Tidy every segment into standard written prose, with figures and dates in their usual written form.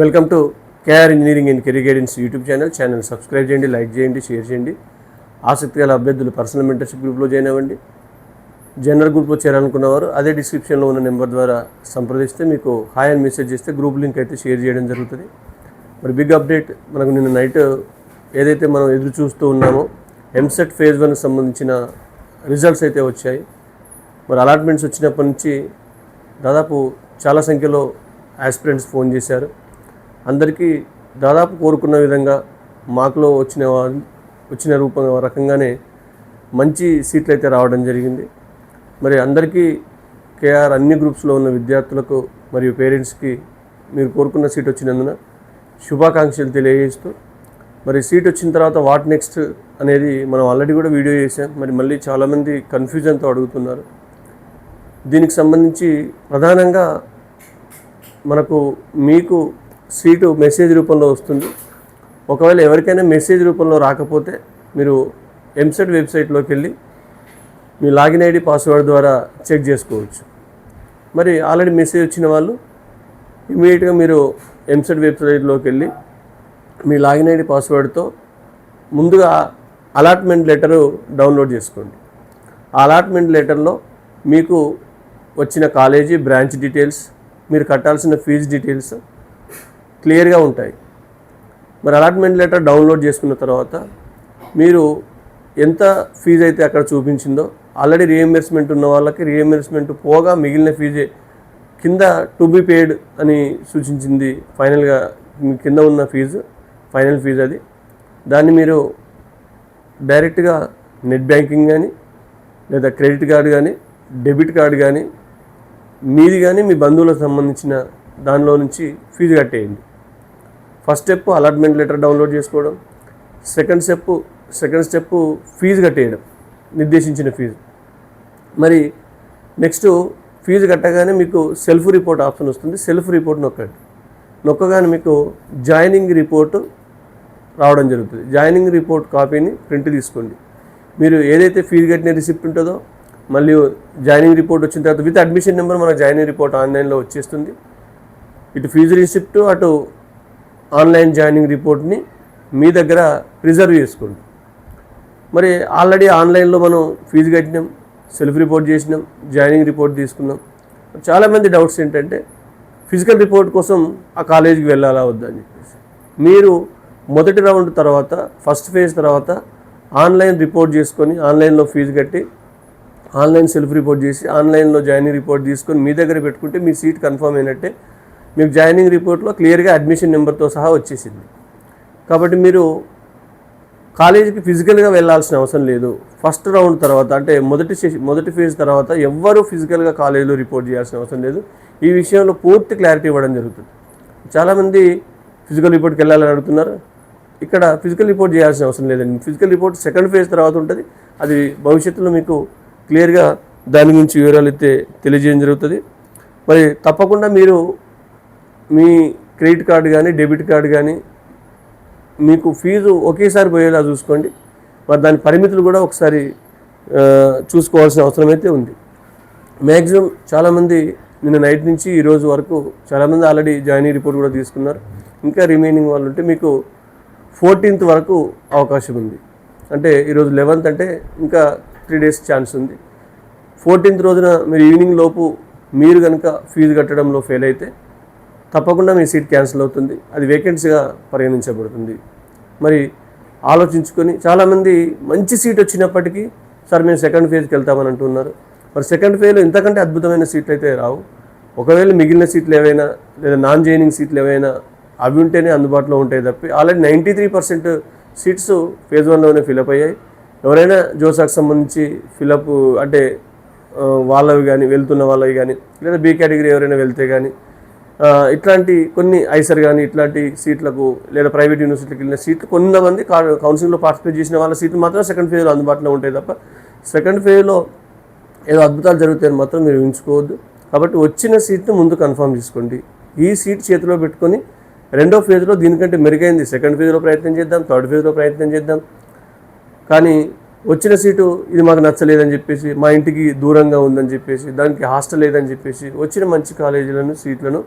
Welcome to KR engineering and career guidance YouTube channel subscribe చేయండి, like చేయండి, share చేయండి. ఆసక్తి గల అభ్యర్థులు పర్సనల్ మెంటర్షిప్ గ్రూప్లో జాయిన్ అవ్వండి. జనరల్ గ్రూప్లో చేరాలనుకున్నవారు అదే డిస్క్రిప్షన్లో ఉన్న నెంబర్ ద్వారా సంప్రదిస్తే మీకు హాయ్ అని మెసేజ్ చేస్తే గ్రూప్ లింక్ అయితే షేర్ చేయడం జరుగుతుంది. మరి బిగ్ అప్డేట్, మనకు నిన్న నైట్ ఏదైతే మనం ఎదురు చూస్తూ ఉన్నామో ఎంసెట్ ఫేజ్ 1 సంబంధించిన రిజల్ట్స్ అయితే వచ్చాయి. మరి అలాట్మెంట్స్ వచ్చినప్పటి నుంచి దాదాపు చాలా సంఖ్యలో ఆస్పిరెంట్స్ ఫోన్ చేశారు. అందరికీ దాదాపు కోరుకున్న విధంగా మార్కులో వచ్చిన రకంగానే మంచి సీట్లు అయితే రావడం జరిగింది. మరి అందరికీ కేఆర్ అన్ని గ్రూప్స్లో ఉన్న విద్యార్థులకు మరియు పేరెంట్స్కి మీరు కోరుకున్న సీట్ వచ్చినందున శుభాకాంక్షలు తెలియజేస్తూ, మరి సీట్ వచ్చిన తర్వాత వాట్ నెక్స్ట్ అనేది మనం ఆల్రెడీ కూడా వీడియో చేసాం. మరి మళ్ళీ చాలామంది కన్ఫ్యూజన్తో అడుగుతున్నారు. దీనికి సంబంధించి ప్రధానంగా మీకు సీటు మెసేజ్ రూపంలో వస్తుంది. ఒకవేళ ఎవరికైనా మెసేజ్ రూపంలో రాకపోతే మీరు ఎంసెట్ వెబ్సైట్లోకి వెళ్ళి మీ లాగిన్ ఐడి పాస్వర్డ్ ద్వారా చెక్ చేసుకోవచ్చు. మరి ఆల్రెడీ మెసేజ్ వచ్చిన వాళ్ళు ఇమీడియట్గా మీరు ఎంసెట్ వెబ్సైట్లోకి వెళ్ళి మీ లాగిన్ ఐడి పాస్వర్డ్తో ముందుగా అలాట్మెంట్ లెటరు డౌన్లోడ్ చేసుకోండి. ఆ అలాట్మెంట్ లెటర్లో మీకు వచ్చిన కాలేజీ బ్రాంచ్ డీటెయిల్స్, మీరు కట్టాల్సిన ఫీజు డీటెయిల్స్ క్లియర్గా ఉంటాయి. మరి అలాట్మెంట్ లెటర్ డౌన్లోడ్ చేసుకున్న తర్వాత మీరు ఎంత ఫీజు అయితే అక్కడ చూపించిందో, ఆల్రెడీ రీఎంబర్స్మెంట్ ఉన్న వాళ్ళకి రీఎంబర్స్మెంట్ పోగా మిగిలిన ఫీజే కింద టు బి పేడ్ అని సూచించింది. ఫైనల్గా కింద ఉన్న ఫీజు ఫైనల్ ఫీజు అది. దాన్ని మీరు డైరెక్ట్గా నెట్ బ్యాంకింగ్ కానీ లేదా క్రెడిట్ కార్డు కానీ డెబిట్ కార్డు కానీ మీది కానీ మీ బంధువులకు సంబంధించిన దానిలో నుంచి ఫీజు కట్టేయండి. First step allotment letter download చేసుకోవడం, సెకండ్ స్టెప్ ఫీజు కట్టేయడం, నిర్దేశించిన ఫీజు. మరి నెక్స్ట్ ఫీజు కట్టగానే మీకు సెల్ఫ్ రిపోర్ట్ ఆప్షన్ వస్తుంది. సెల్ఫ్ రిపోర్ట్ నొక్కగానే మీకు జాయినింగ్ రిపోర్టు రావడం జరుగుతుంది. జాయినింగ్ రిపోర్ట్ కాపీని ప్రింట్ తీసుకోండి. మీరు ఏదైతే ఫీజు కట్టిన రిసిప్ట్ ఉంటుందో మళ్ళీ జాయినింగ్ రిపోర్ట్ వచ్చిన తర్వాత విత్ అడ్మిషన్ నెంబర్ మన జాయినింగ్ రిపోర్ట్ ఆన్లైన్లో వచ్చేస్తుంది. ఇటు ఫీజు రిసిప్ట్ అటు ఆన్లైన్ జాయినింగ్ రిపోర్ట్ని మీ దగ్గర ప్రిజర్వ్ చేసుకోండి. మరి ఆల్రెడీ ఆన్లైన్లో మనం ఫీజు కట్టినాం, సెల్ఫ్ రిపోర్ట్ చేసినాం, జాయినింగ్ రిపోర్ట్ తీసుకున్నాం. చాలామంది డౌట్స్ ఏంటంటే ఫిజికల్ రిపోర్ట్ కోసం ఆ కాలేజీకి వెళ్ళాలా వద్దా అని చెప్పేసి. మీరు మొదటి రౌండ్ తర్వాత ఫస్ట్ ఫేజ్ తర్వాత ఆన్లైన్ రిపోర్ట్ చేసుకొని ఆన్లైన్లో ఫీజు కట్టి ఆన్లైన్ సెల్ఫ్ రిపోర్ట్ చేసి ఆన్లైన్లో జాయినింగ్ రిపోర్ట్ తీసుకొని మీ దగ్గర పెట్టుకుంటే మీ సీట్ కన్ఫర్మ్ అయినట్టే. మీకు జాయినింగ్ రిపోర్ట్లో క్లియర్గా అడ్మిషన్ నెంబర్తో సహా వచ్చేసింది. కాబట్టి మీరు కాలేజీకి ఫిజికల్గా వెళ్ళాల్సిన అవసరం లేదు. ఫస్ట్ రౌండ్ తర్వాత అంటే మొదటి ఫేజ్ తర్వాత ఎవ్వరూ ఫిజికల్గా కాలేజీలో రిపోర్ట్ చేయాల్సిన అవసరం లేదు. ఈ విషయంలో పూర్తి క్లారిటీ ఇవ్వడం జరుగుతుంది. చాలామంది ఫిజికల్ రిపోర్ట్కి వెళ్ళాలని అడుగుతున్నారు. ఇక్కడ ఫిజికల్ రిపోర్ట్ చేయాల్సిన అవసరం లేదండి. ఫిజికల్ రిపోర్ట్ సెకండ్ ఫేజ్ తర్వాత ఉంటుంది. అది భవిష్యత్తులో మీకు క్లియర్గా దాని గురించి వివరాలు అయితే తెలియజేయడం జరుగుతుంది. మరి తప్పకుండా మీరు మీ క్రెడిట్ కార్డు కానీ డెబిట్ కార్డు కానీ మీకు ఫీజు ఒకేసారి పోయేలా చూసుకోండి. మరి దాని పరిమితులు కూడా ఒకసారి చూసుకోవాల్సిన అవసరం అయితే ఉంది. మ్యాక్సిమం చాలామంది నిన్న నైట్ నుంచి ఈరోజు వరకు చాలామంది ఆల్రెడీ జాయినింగ్ రిపోర్ట్ కూడా తీసుకున్నారు. ఇంకా రిమైనింగ్ వాళ్ళు ఉంటే మీకు 14th వరకు అవకాశం ఉంది. అంటే ఈరోజు 11th అంటే ఇంకా 3 days ఛాన్స్ ఉంది. 14th రోజున మీరు ఈవినింగ్ లోపు మీరు కనుక ఫీజు కట్టడంలో ఫెయిల్ అయితే తప్పకుండా మీ సీట్ క్యాన్సిల్ అవుతుంది. అది వేకెన్సీగా పరిగణించబడుతుంది. మరి ఆలోచించుకొని చాలామంది మంచి సీట్ వచ్చినప్పటికీ సార్ మేము సెకండ్ ఫేజ్కి వెళ్తామని అంటున్నారు. మరి సెకండ్ ఫేజ్లో ఇంతకంటే అద్భుతమైన సీట్లు అయితే రావు. ఒకవేళ మిగిలిన సీట్లు ఏవైనా లేదా నాన్ జాయినింగ్ సీట్లు ఏవైనా అవి ఉంటేనే అందుబాటులో ఉంటాయి తప్పి ఆల్రెడీ 93% సీట్స్ ఫేజ్ 1లోనే ఫిలప్ అయ్యాయి. ఎవరైనా జోసాకు సంబంధించి ఫిలప్ అంటే వాళ్ళవి కానీ వెళ్తున్న వాళ్ళవి కానీ లేదా బి కేటగిరీ ఎవరైనా వెళ్తే కానీ ఇట్లాంటి కొన్ని ఐసర్ కానీ ఇట్లాంటి సీట్లకు లేదా ప్రైవేట్ యూనివర్సిటీకి వెళ్ళిన సీట్లు కొంతమంది కౌన్సిలింగ్లో పార్టిసిపేట్ చేసిన వాళ్ళ సీట్లు మాత్రం సెకండ్ ఫేజ్లో అందుబాటులో ఉంటాయి తప్ప సెకండ్ ఫేజ్లో ఏదో అద్భుతాలు జరుగుతాయని మాత్రం మీరు ఉంచుకోవద్దు. కాబట్టి వచ్చిన సీట్ను ముందు కన్ఫర్మ్ చేసుకోండి. ఈ సీట్ చేతిలో పెట్టుకొని రెండో ఫేజ్లో దీనికంటే మెరుగైంది సెకండ్ ఫేజ్లో ప్రయత్నం చేద్దాం, థర్డ్ ఫేజ్లో ప్రయత్నం చేద్దాం. కానీ వచ్చిన సీటు ఇది మాకు నచ్చలేదని చెప్పేసి, మా ఇంటికి దూరంగా ఉందని చెప్పేసి, దానికి హాస్టల్ లేదని చెప్పేసి వచ్చిన మంచి కాలేజీలను సీట్లను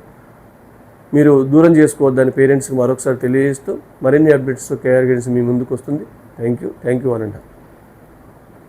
మీరు దూరం చేసుకోవద్దని పేరెంట్స్కి మరొకసారి తెలియజేస్తూ మరిన్ని అప్డేట్స్తో కేఆర్ గైడెన్స్ మీ ముందుకు వస్తుంది. థ్యాంక్ యూ అనండి.